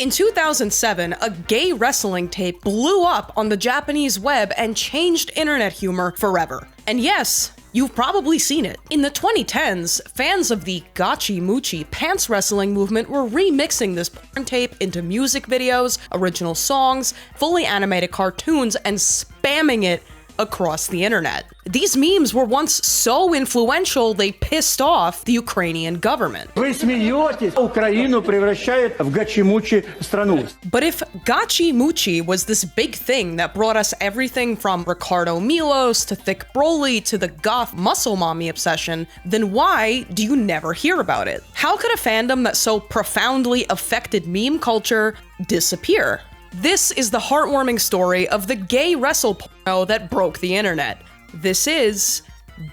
In 2007, a gay wrestling tape blew up on the Japanese web and changed internet humor forever. And yes, you've probably seen it. In the 2010s, fans of the Gachi Muchi pants wrestling movement were remixing this porn tape into music videos, original songs, fully animated cartoons, and spamming it across the internet. These memes were once so influential they pissed off the Ukrainian government. Вы смеетесь, Украину превращает в гачи-мучи страну. But if Gachi Muchi was this big thing that brought us everything from Ricardo Milos to Thick Broly to the goth muscle mommy obsession, then why do you never hear about it? How could a fandom that so profoundly affected meme culture disappear? This is the heartwarming story of the gay wrestle porno that broke the internet. This is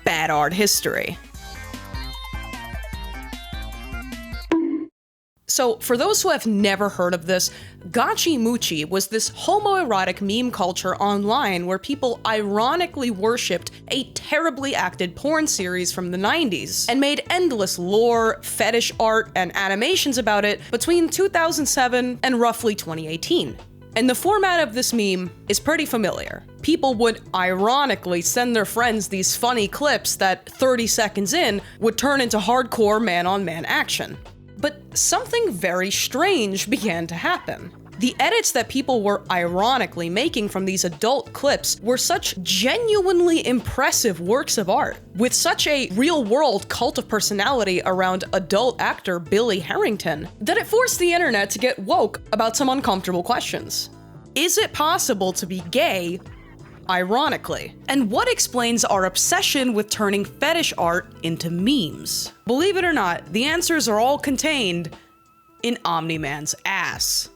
Bad Art History. So, for those who have never heard of this, Gachi Muchi was this homoerotic meme culture online where people ironically worshipped a terribly acted porn series from the 90s and made endless lore, fetish art, and animations about it between 2007 and roughly 2018. And the format of this meme is pretty familiar. People would ironically send their friends these funny clips that 30 seconds in would turn into hardcore man-on-man action. But something very strange began to happen. The edits that people were ironically making from these adult clips were such genuinely impressive works of art, with such a real-world cult of personality around adult actor Billy Harrington, that it forced the internet to get woke about some uncomfortable questions. Is it possible to be gay ironically? And what explains our obsession with turning fetish art into memes? Believe it or not, the answers are all contained in Omni-Man's ass.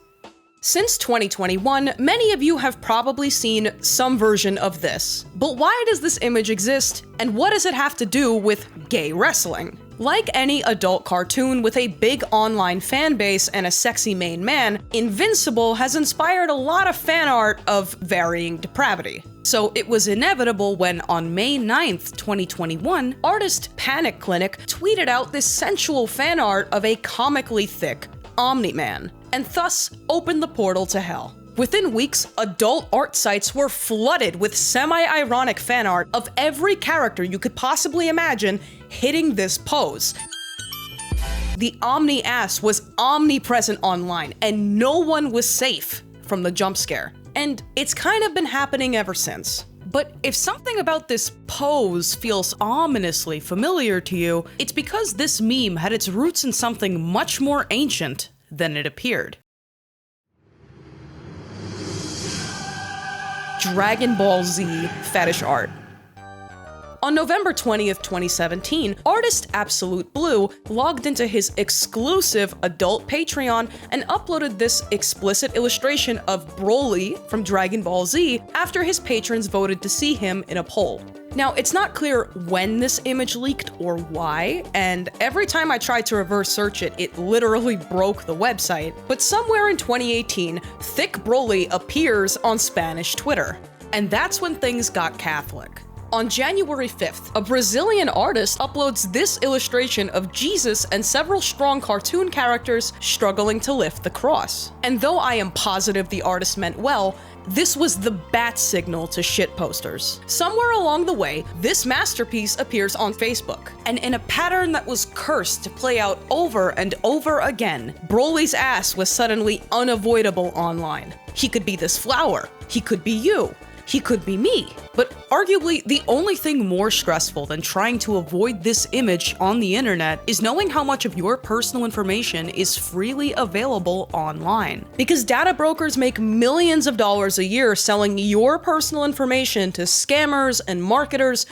Since 2021, many of you have probably seen some version of this. But why does this image exist, and what does it have to do with gay wrestling? Like any adult cartoon with a big online fan base and a sexy main man, Invincible has inspired a lot of fan art of varying depravity. So it was inevitable when, on May 9th, 2021, artist Panic Clinic tweeted out this sensual fan art of a comically thick Omni-Man, and thus opened the portal to hell. Within weeks, adult art sites were flooded with semi-ironic fan art of every character you could possibly imagine hitting this pose. The Omni-ass was omnipresent online, and no one was safe from the jump scare. And it's kind of been happening ever since. But if something about this pose feels ominously familiar to you, it's because this meme had its roots in something much more ancient than it appeared. Dragon Ball Z fetish art. On November 20th, 2017, artist Absolute Blue logged into his exclusive adult Patreon and uploaded this explicit illustration of Broly from Dragon Ball Z after his patrons voted to see him in a poll. Now, it's not clear when this image leaked or why, and every time I tried to reverse search it, it literally broke the website, but somewhere in 2018, Thick Broly appears on Spanish Twitter. And that's when things got Catholic. On January 5th, a Brazilian artist uploads this illustration of Jesus and several strong cartoon characters struggling to lift the cross. And though I am positive the artist meant well, this was the bat signal to shitposters. Somewhere along the way, this masterpiece appears on Facebook, and in a pattern that was cursed to play out over and over again, Broly's ass was suddenly unavoidable online. He could be this flower, he could be you, he could be me. But arguably, the only thing more stressful than trying to avoid this image on the internet is knowing how much of your personal information is freely available online. Because data brokers make millions of dollars a year selling your personal information to scammers and marketers,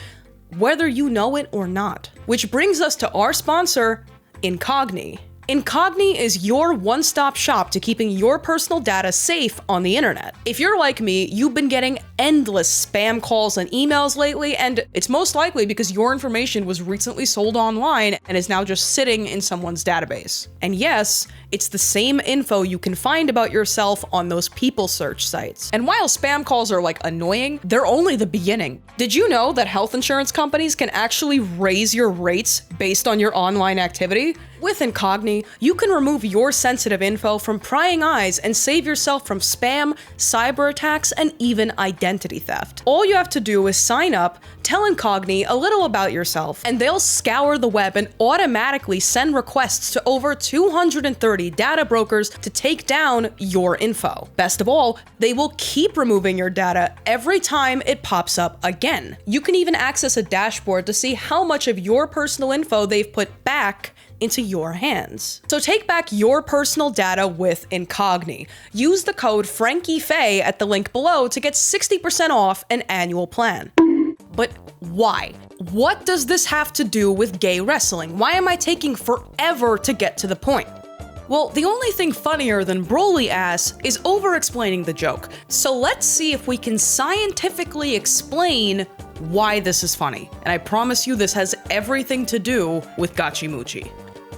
whether you know it or not. Which brings us to our sponsor, Incogni. Incogni is your one-stop shop to keeping your personal data safe on the internet. If you're like me, you've been getting endless spam calls and emails lately, and it's most likely because your information was recently sold online and is now just sitting in someone's database. And yes, it's the same info you can find about yourself on those people search sites. And while spam calls are like annoying, they're only the beginning. Did you know that health insurance companies can actually raise your rates based on your online activity? With Incogni, you can remove your sensitive info from prying eyes and save yourself from spam, cyber attacks, and even identity theft. All you have to do is sign up, tell Incogni a little about yourself, and they'll scour the web and automatically send requests to over 230 data brokers to take down your info. Best of all, they will keep removing your data every time it pops up again. You can even access a dashboard to see how much of your personal info they've put back into your hands. So take back your personal data with Incogni. Use the code FrankieFay at the link below to get 60% off an annual plan. But why? What does this have to do with gay wrestling? Why am I taking forever to get to the point? Well, the only thing funnier than Broly ass is over-explaining the joke. So let's see if we can scientifically explain why this is funny. And I promise you this has everything to do with Gachimuchi.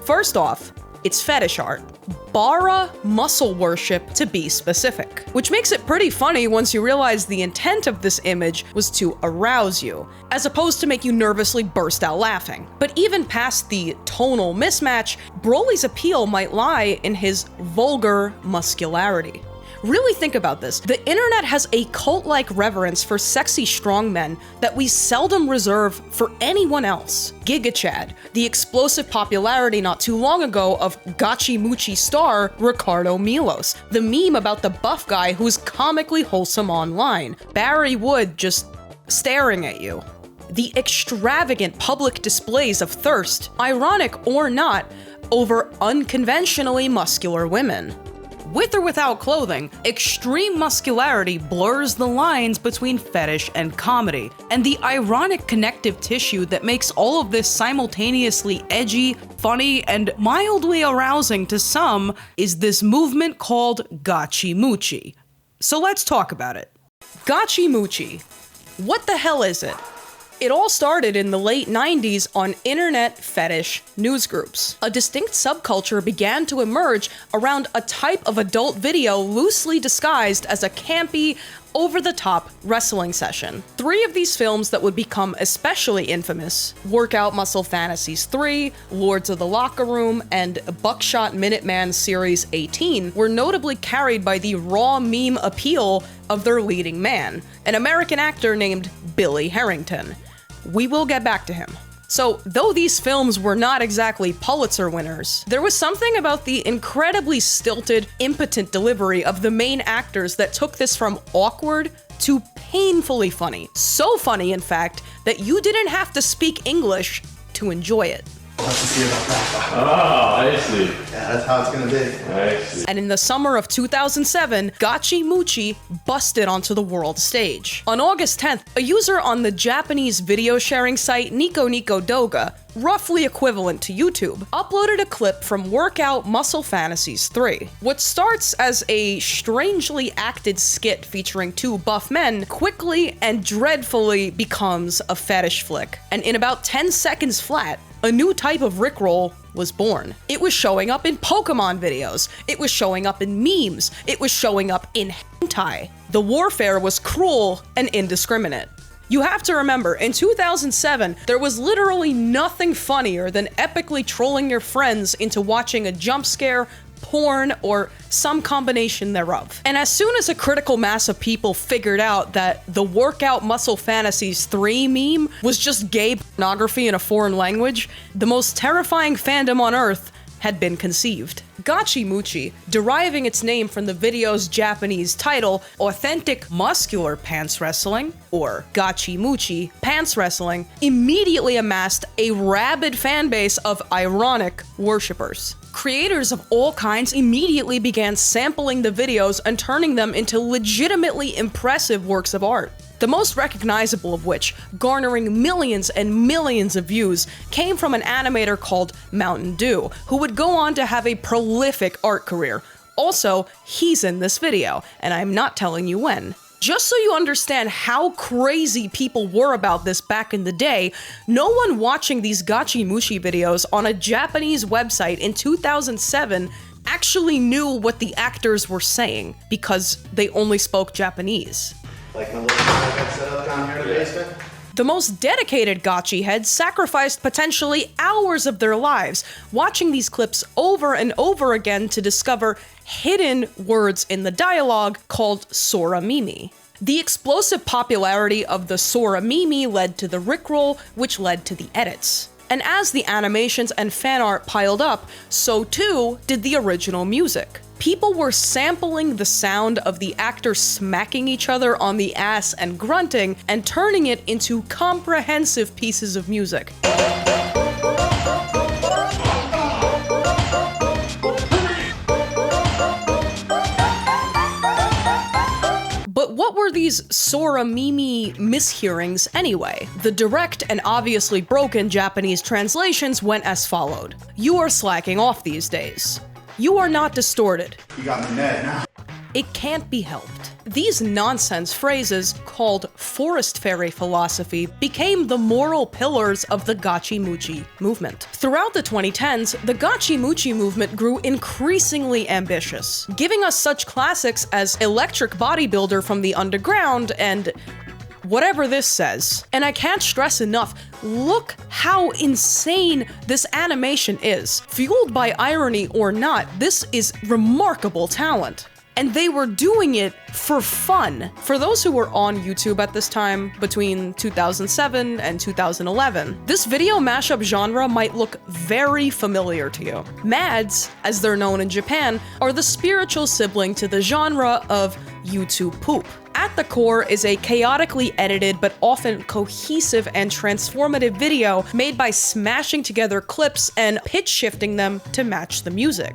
First off, it's fetish art. Bara muscle worship to be specific. Which makes it pretty funny once you realize the intent of this image was to arouse you, as opposed to make you nervously burst out laughing. But even past the tonal mismatch, Broly's appeal might lie in his vulgar muscularity. Really think about this. The internet has a cult-like reverence for sexy strongmen that we seldom reserve for anyone else. Giga Chad, the explosive popularity not too long ago of Gachimuchi star Ricardo Milos, the meme about the buff guy who's comically wholesome online, Barry Wood just staring at you. The extravagant public displays of thirst, ironic or not, over unconventionally muscular women. With or without clothing, extreme muscularity blurs the lines between fetish and comedy, and the ironic connective tissue that makes all of this simultaneously edgy, funny, and mildly arousing to some is this movement called Gachimuchi. So let's talk about it. Gachimuchi. What the hell is it? It all started in the late 90s on internet fetish newsgroups. A distinct subculture began to emerge around a type of adult video loosely disguised as a campy, over-the-top wrestling session. 3 of these films that would become especially infamous, Workout Muscle Fantasies 3, Lords of the Locker Room, and Buckshot Minuteman Series 18, were notably carried by the raw meme appeal of their leading man, an American actor named Billy Harrington. We will get back to him. So, though these films were not exactly Pulitzer winners, there was something about the incredibly stilted, impotent delivery of the main actors that took this from awkward to painfully funny. So funny, in fact, that you didn't have to speak English to enjoy it. We'll have to see about that. Oh, I see. Yeah, that's how it's gonna be. I see. And in the summer of 2007, Gachimuchi busted onto the world stage. On August 10th, a user on the Japanese video sharing site Nico Nico Doga, roughly equivalent to YouTube, uploaded a clip from Workout Muscle Fantasies 3. What starts as a strangely acted skit featuring 2 buff men quickly and dreadfully becomes a fetish flick. And in about 10 seconds flat, a new type of Rickroll was born. It was showing up in Pokemon videos. It was showing up in memes. It was showing up in hentai. The warfare was cruel and indiscriminate. You have to remember, in 2007, there was literally nothing funnier than epically trolling your friends into watching a jump scare, porn, or some combination thereof. And as soon as a critical mass of people figured out that the Workout Muscle Fantasies 3 meme was just gay pornography in a foreign language, the most terrifying fandom on Earth had been conceived. Gachimuchi, deriving its name from the video's Japanese title, Authentic Muscular Pants Wrestling, or Gachimuchi Pants Wrestling, immediately amassed a rabid fanbase of ironic worshippers. Creators of all kinds immediately began sampling the videos and turning them into legitimately impressive works of art. The most recognizable of which, garnering millions and millions of views, came from an animator called Mountain Dew, who would go on to have a prolific art career. Also, he's in this video, and I'm not telling you when. Just so you understand how crazy people were about this back in the day, no one watching these Gachimuchi videos on a Japanese website in 2007 actually knew what the actors were saying, because they only spoke Japanese. Like the little thing I got set up down here in the basement? The most dedicated gachi heads sacrificed potentially hours of their lives watching these clips over and over again to discover hidden words in the dialogue called Sora Mimi. The explosive popularity of the Sora Mimi led to the Rickroll, which led to the edits. And as the animations and fan art piled up, so too did the original music. People were sampling the sound of the actors smacking each other on the ass and grunting, and turning it into comprehensive pieces of music. But what were these Sora Mimi mishearings anyway? The direct and obviously broken Japanese translations went as followed. "You are slacking off these days. You are not distorted. You got me mad now. It can't be helped." These nonsense phrases, called forest fairy philosophy, became the moral pillars of the gachi-muchi movement. Throughout the 2010s, the gachi-muchi movement grew increasingly ambitious, giving us such classics as Electric Bodybuilder from the Underground and whatever this says. And I can't stress enough, look how insane this animation is. Fueled by irony or not, this is remarkable talent. And they were doing it for fun. For those who were on YouTube at this time, between 2007 and 2011, this video mashup genre might look very familiar to you. Mads, as they're known in Japan, are the spiritual sibling to the genre of YouTube poop. At the core is a chaotically edited but often cohesive and transformative video made by smashing together clips and pitch shifting them to match the music.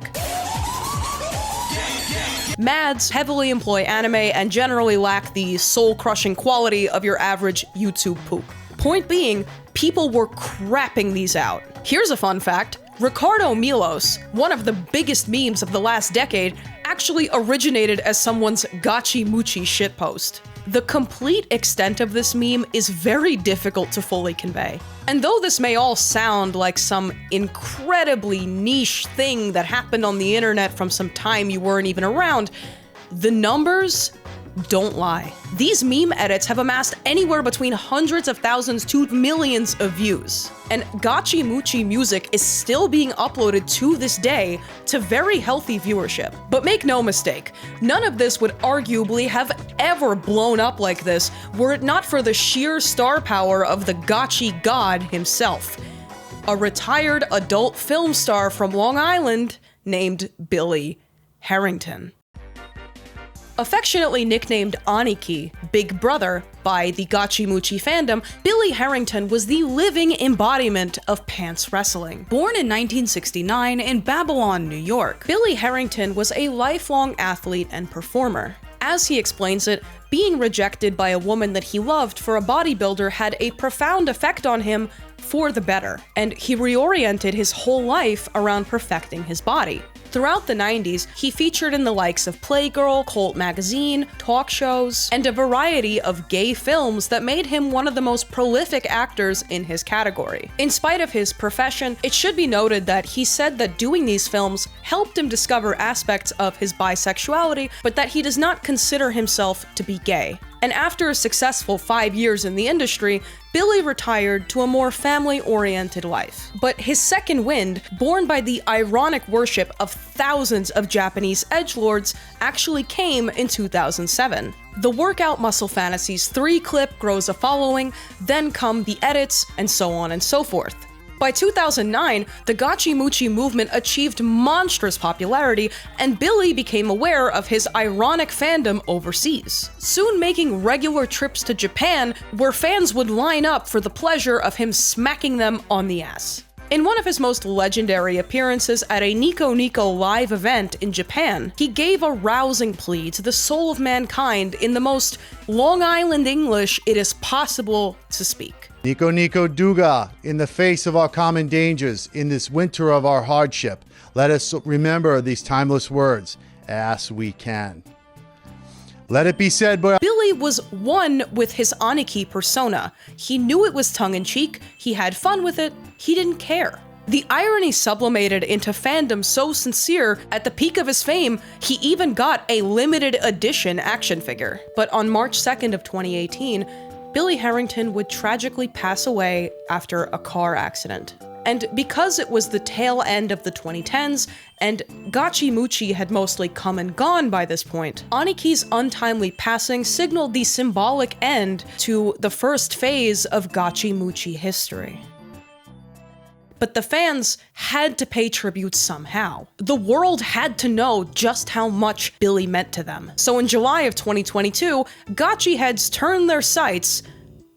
Mads heavily employ anime and generally lack the soul-crushing quality of your average YouTube poop. Point being, people were crapping these out. Here's a fun fact. Ricardo Milos, one of the biggest memes of the last decade, actually originated as someone's gachi-muchi shitpost. The complete extent of this meme is very difficult to fully convey. And though this may all sound like some incredibly niche thing that happened on the internet from some time you weren't even around, the numbers don't lie. These meme edits have amassed anywhere between hundreds of thousands to millions of views. And gachi-muchi music is still being uploaded to this day to very healthy viewership. But make no mistake, none of this would arguably have ever blown up like this were it not for the sheer star power of the gachi god himself. A retired adult film star from Long Island named Billy Harrington. Affectionately nicknamed Aniki, Big Brother, by the gachi-muchi fandom, Billy Harrington was the living embodiment of pants wrestling. Born in 1969 in Babylon, New York, Billy Harrington was a lifelong athlete and performer. As he explains it, being rejected by a woman that he loved for a bodybuilder had a profound effect on him for the better, and he reoriented his whole life around perfecting his body. Throughout the 90s, he featured in the likes of Playgirl, Cult Magazine, talk shows, and a variety of gay films that made him one of the most prolific actors in his category. In spite of his profession, it should be noted that he said that doing these films helped him discover aspects of his bisexuality, but that he does not consider himself to be gay. And after a successful 5 years in the industry, Billy retired to a more family-oriented life. But his second wind, born by the ironic worship of thousands of Japanese edgelords, actually came in 2007. The Workout Muscle Fantasies 3-clip grows a following, then come the edits, and so on and so forth. By 2009, the gachi-muchi movement achieved monstrous popularity, and Billy became aware of his ironic fandom overseas, soon making regular trips to Japan where fans would line up for the pleasure of him smacking them on the ass. In one of his most legendary appearances at a Nico Nico live event in Japan, he gave a rousing plea to the soul of mankind in the most Long Island English it is possible to speak. Nico Nico Duga, in the face of our common dangers, in this winter of our hardship, let us remember these timeless words, as we can. Let it be said by... Billy was one with his Aniki persona. He knew it was tongue-in-cheek, he had fun with it, he didn't care. The irony sublimated into fandom so sincere, at the peak of his fame, he even got a limited edition action figure. But on March 2nd of 2018, Billy Harrington would tragically pass away after a car accident. And because it was the tail end of the 2010s, and Gachi Muchi had mostly come and gone by this point, Aniki's untimely passing signaled the symbolic end to the first phase of Gachi Muchi history. But the fans had to pay tribute somehow. The world had to know just how much Billy meant to them. So in July of 2022, Gachi heads turned their sights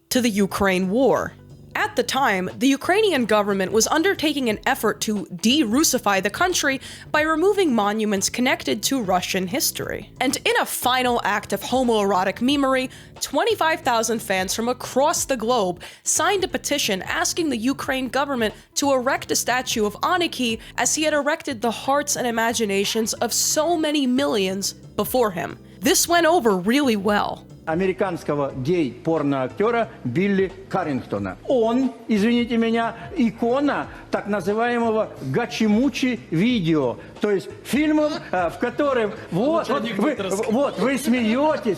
to the Ukraine war. At the time, the Ukrainian government was undertaking an effort to de-Russify the country by removing monuments connected to Russian history. And in a final act of homoerotic memery, 25,000 fans from across the globe signed a petition asking the Ukraine government to erect a statue of Aniki as he had erected the hearts and imaginations of so many millions before him. This went over really well. Американского гей-порно-актера Билли Каррингтона. Он, извините меня, икона так называемого гачи-мучи видео. То есть фильмов, в котором вы смеетесь,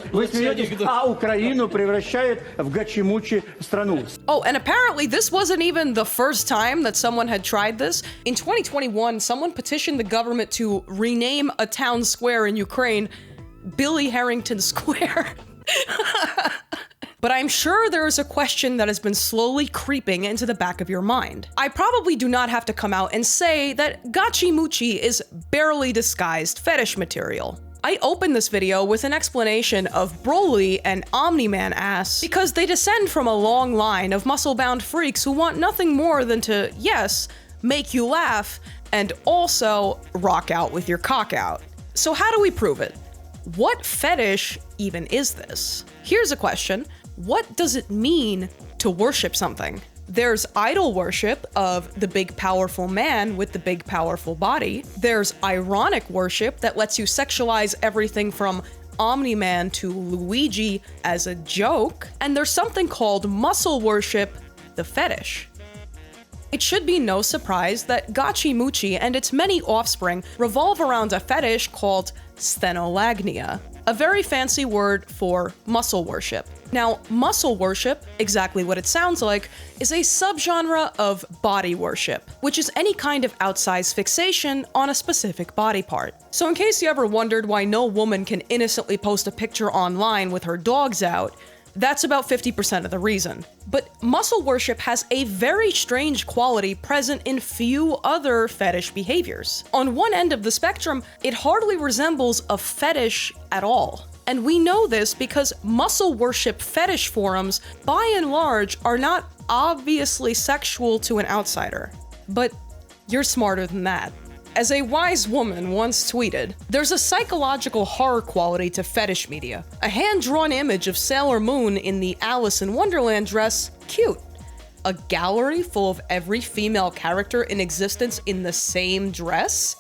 а Украину превращают в гачи-мучи страну. Oh, and apparently this wasn't even the first time that someone had tried this. In 2021, someone petitioned the government to rename a town square in Ukraine Billy Harrington Square. But I'm sure there is a question that has been slowly creeping into the back of your mind. I probably do not have to come out and say that Gachi Muchi is barely disguised fetish material. I opened this video with an explanation of Broly and Omni-Man ass because they descend from a long line of muscle-bound freaks who want nothing more than to, yes, make you laugh and also rock out with your cock out. So how do we prove it? What fetish even is this? Here's a question. What does it mean to worship something? There's idol worship of the big powerful man with the big powerful body. There's ironic worship that lets you sexualize everything from Omni-Man to Luigi as a joke. And there's something called muscle worship, the fetish. It should be no surprise that Gachi Muchi and its many offspring revolve around a fetish called sthenolagnia, a very fancy word for muscle worship. Now, muscle worship, exactly what it sounds like, is a subgenre of body worship, which is any kind of outsized fixation on a specific body part. So in case you ever wondered why no woman can innocently post a picture online with her dogs out, that's about 50% of the reason. But muscle worship has a very strange quality present in few other fetish behaviors. On one end of the spectrum, it hardly resembles a fetish at all. And we know this because muscle worship fetish forums, by and large, are not obviously sexual to an outsider. But you're smarter than that. As a wise woman once tweeted, there's a psychological horror quality to fetish media. A hand-drawn image of Sailor Moon in the Alice in Wonderland dress, cute. A gallery full of every female character in existence in the same dress?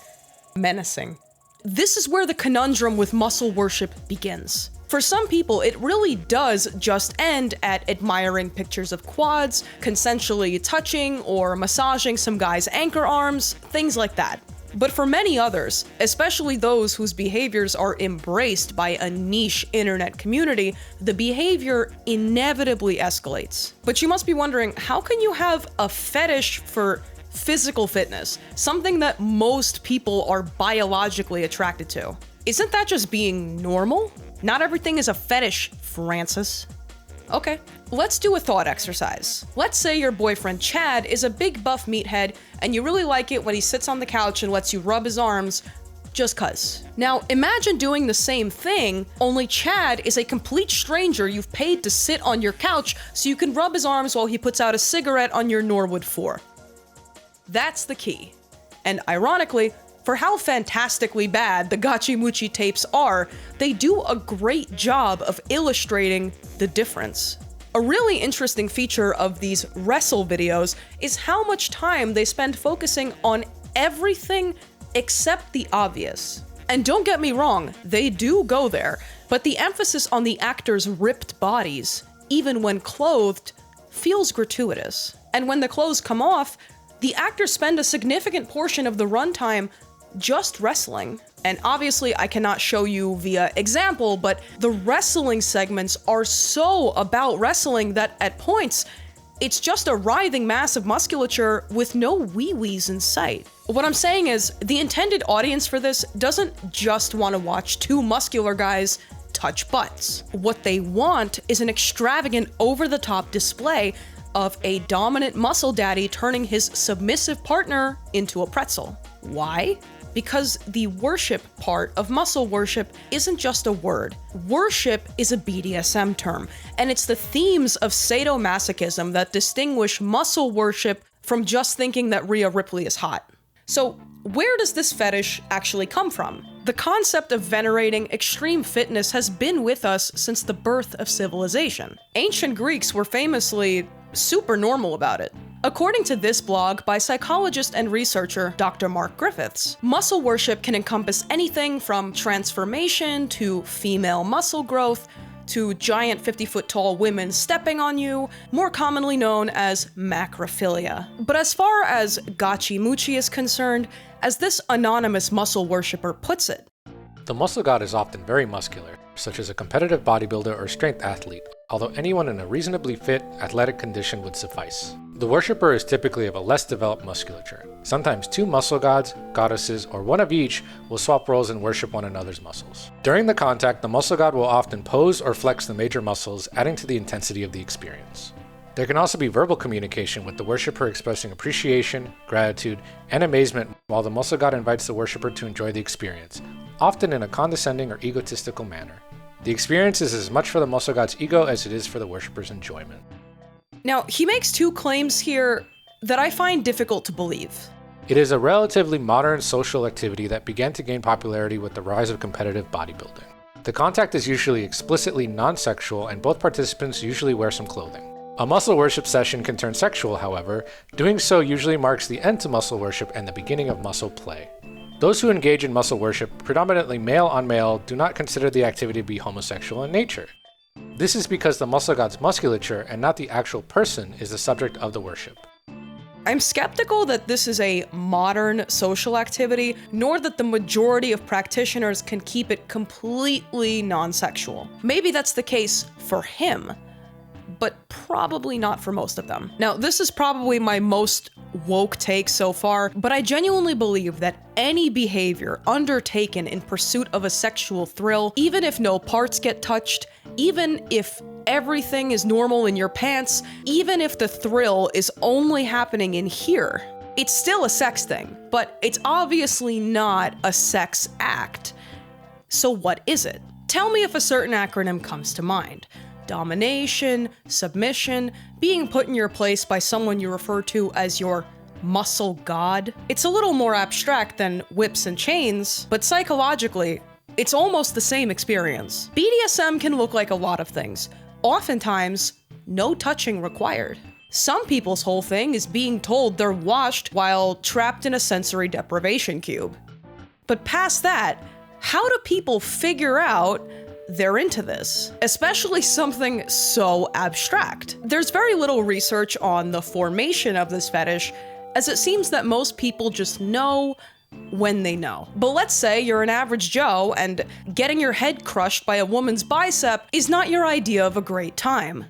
Menacing. This is where the conundrum with muscle worship begins. For some people, it really does just end at admiring pictures of quads, consensually touching or massaging some guy's anchor arms, things like that. But for many others, especially those whose behaviors are embraced by a niche internet community, the behavior inevitably escalates. But you must be wondering, how can you have a fetish for physical fitness, something that most people are biologically attracted to? Isn't that just being normal? Not everything is a fetish, Francis. Okay, let's do a thought exercise. Let's say your boyfriend Chad is a big buff meathead and you really like it when he sits on the couch and lets you rub his arms just cuz. Now imagine doing the same thing, only Chad is a complete stranger you've paid to sit on your couch so you can rub his arms while he puts out a cigarette on your Norwood floor. That's the key. And ironically, for how fantastically bad the Gachi Muchi tapes are, they do a great job of illustrating the difference. A really interesting feature of these wrestle videos is how much time they spend focusing on everything except the obvious. And don't get me wrong, they do go there, but the emphasis on the actors' ripped bodies, even when clothed, feels gratuitous. And when the clothes come off, the actors spend a significant portion of the runtime just wrestling. And obviously I cannot show you via example, but the wrestling segments are so about wrestling that at points, it's just a writhing mass of musculature with no wee-wees in sight. What I'm saying is, the intended audience for this doesn't just want to watch two muscular guys touch butts. What they want is an extravagant, over-the-top display of a dominant muscle daddy turning his submissive partner into a pretzel. Why? Because the worship part of muscle worship isn't just a word. Worship is a BDSM term, and it's the themes of sadomasochism that distinguish muscle worship from just thinking that Rhea Ripley is hot. So, where does this fetish actually come from? The concept of venerating extreme fitness has been with us since the birth of civilization. Ancient Greeks were famously super normal about it. According to this blog by psychologist and researcher Dr. Mark Griffiths, muscle worship can encompass anything from transformation to female muscle growth to giant 50-foot-tall women stepping on you, more commonly known as macrophilia. But as far as gachi-muchi is concerned, as this anonymous muscle worshiper puts it, the muscle god is often very muscular, such as a competitive bodybuilder or strength athlete, although anyone in a reasonably fit, athletic condition would suffice. The worshipper is typically of a less developed musculature. Sometimes two muscle gods, goddesses, or one of each will swap roles and worship one another's muscles. During the contact, the muscle god will often pose or flex the major muscles, adding to the intensity of the experience. There can also be verbal communication, with the worshipper expressing appreciation, gratitude, and amazement while the muscle god invites the worshipper to enjoy the experience, often in a condescending or egotistical manner. The experience is as much for the muscle god's ego as it is for the worshipper's enjoyment. Now, he makes two claims here that I find difficult to believe. It is a relatively modern social activity that began to gain popularity with the rise of competitive bodybuilding. The contact is usually explicitly non-sexual, and both participants usually wear some clothing. A muscle worship session can turn sexual, however. Doing so usually marks the end to muscle worship and the beginning of muscle play. Those who engage in muscle worship, predominantly male on male, do not consider the activity to be homosexual in nature. This is because the muscle god's musculature and not the actual person is the subject of the worship. I'm skeptical that this is a modern social activity, nor that the majority of practitioners can keep it completely non-sexual. Maybe that's the case for him, but probably not for most of them. Now, this is probably my most woke take so far, but I genuinely believe that any behavior undertaken in pursuit of a sexual thrill, even if no parts get touched, even if everything is normal in your pants, even if the thrill is only happening in here, it's still a sex thing, but it's obviously not a sex act. So what is it? Tell me if a certain acronym comes to mind. Domination, submission, being put in your place by someone you refer to as your muscle god. It's a little more abstract than whips and chains, but psychologically, it's almost the same experience. BDSM can look like a lot of things. Oftentimes, no touching required. Some people's whole thing is being told they're washed while trapped in a sensory deprivation cube. But past that, how do people figure out they're into this, especially something so abstract? There's very little research on the formation of this fetish, as it seems that most people just know when they know. But let's say you're an average Joe and getting your head crushed by a woman's bicep is not your idea of a great time.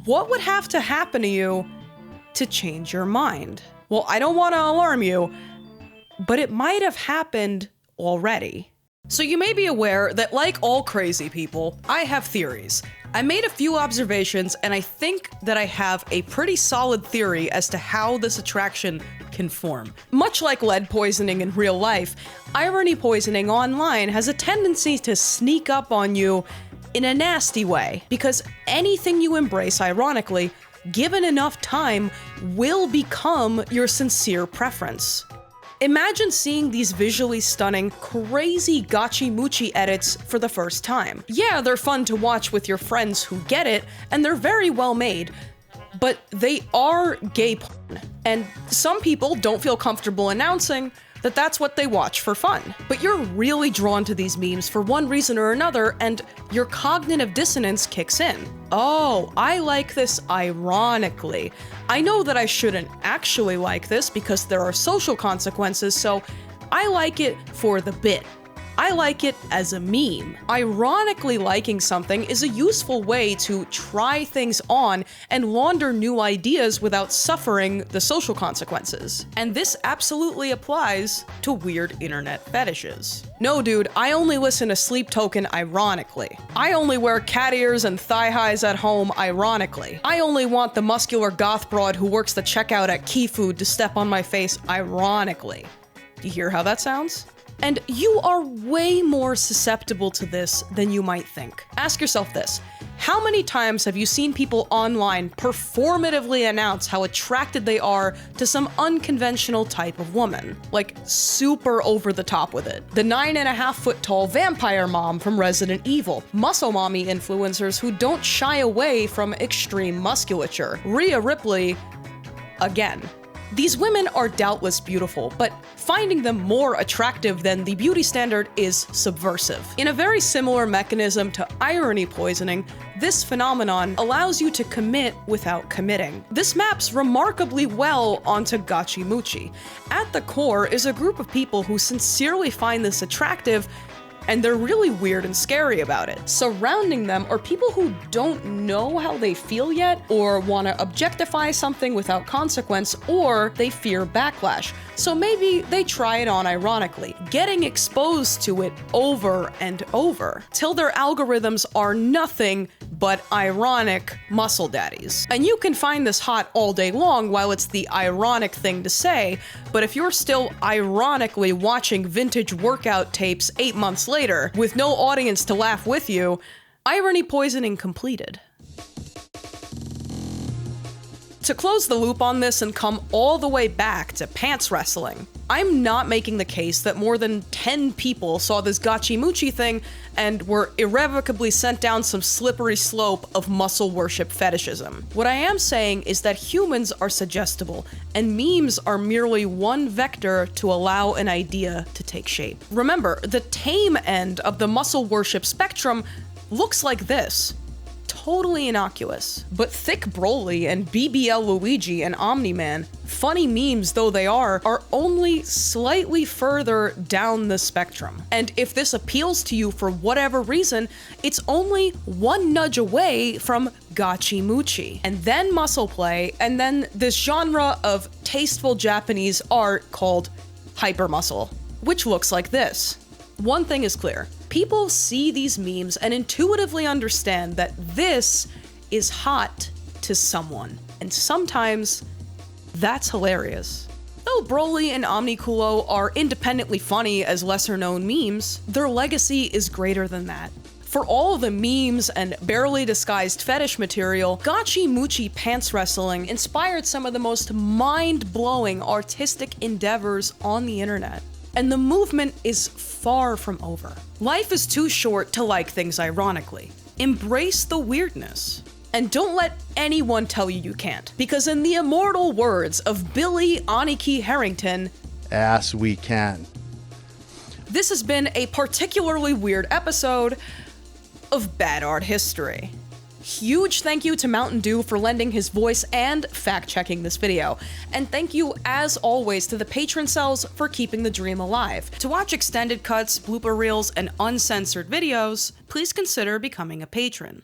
What would have to happen to you to change your mind? Well, I don't want to alarm you, but it might have happened already. So you may be aware that, like all crazy people, I have theories. I made a few observations, and I think that I have a pretty solid theory as to how this attraction can form. Much like lead poisoning in real life, irony poisoning online has a tendency to sneak up on you in a nasty way, because anything you embrace ironically, given enough time, will become your sincere preference. Imagine seeing these visually stunning, crazy gachi-muchi edits for the first time. Yeah, they're fun to watch with your friends who get it, and they're very well made, but they are gay porn. And some people don't feel comfortable announcing that that's what they watch for fun. But you're really drawn to these memes for one reason or another, and your cognitive dissonance kicks in. Oh, I like this ironically. I know that I shouldn't actually like this because there are social consequences, so I like it for the bit. I like it as a meme. Ironically liking something is a useful way to try things on and launder new ideas without suffering the social consequences. And this absolutely applies to weird internet fetishes. No dude, I only listen to Sleep Token ironically. I only wear cat ears and thigh highs at home ironically. I only want the muscular goth broad who works the checkout at Key Food to step on my face ironically. You hear how that sounds? And you are way more susceptible to this than you might think. Ask yourself this: how many times have you seen people online performatively announce how attracted they are to some unconventional type of woman? Like, super over the top with it. The 9.5 foot tall vampire mom from Resident Evil, muscle mommy influencers who don't shy away from extreme musculature. Rhea Ripley, again. These women are doubtless beautiful, but finding them more attractive than the beauty standard is subversive. In a very similar mechanism to irony poisoning, this phenomenon allows you to commit without committing. This maps remarkably well onto gachi-muchi. At the core is a group of people who sincerely find this attractive, and they're really weird and scary about it. Surrounding them are people who don't know how they feel yet, or want to objectify something without consequence, or they fear backlash. So maybe they try it on ironically, getting exposed to it over and over, till their algorithms are nothing but ironic muscle daddies. And you can find this hot all day long while it's the ironic thing to say, but if you're still ironically watching vintage workout tapes 8 months later, with no audience to laugh with you, irony poisoning completed. To close the loop on this and come all the way back to pants wrestling, I'm not making the case that more than 10 people saw this gachi-muchi thing and were irrevocably sent down some slippery slope of muscle worship fetishism. What I am saying is that humans are suggestible, and memes are merely one vector to allow an idea to take shape. Remember, the tame end of the muscle worship spectrum looks like this. Totally innocuous. But Thick Broly and BBL Luigi and Omni-Man, funny memes though they are only slightly further down the spectrum. And if this appeals to you for whatever reason, it's only one nudge away from gachi-muchi, and then muscle play, and then this genre of tasteful Japanese art called hypermuscle, which looks like this. One thing is clear. People see these memes and intuitively understand that this is hot to someone. And sometimes that's hilarious. Though Broly and Omnikulo are independently funny as lesser-known memes, their legacy is greater than that. For all the memes and barely disguised fetish material, gachi-muchi pants wrestling inspired some of the most mind-blowing artistic endeavors on the internet. And the movement is far from over. Life is too short to like things ironically. Embrace the weirdness. And don't let anyone tell you you can't. Because in the immortal words of Billy Aniki Harrington, "Ass we can." This has been a particularly weird episode of Bad Art History. Huge thank you to Mountain Dew for lending his voice and fact-checking this video. And thank you, as always, to the patron cells for keeping the dream alive. To watch extended cuts, blooper reels, and uncensored videos, please consider becoming a patron.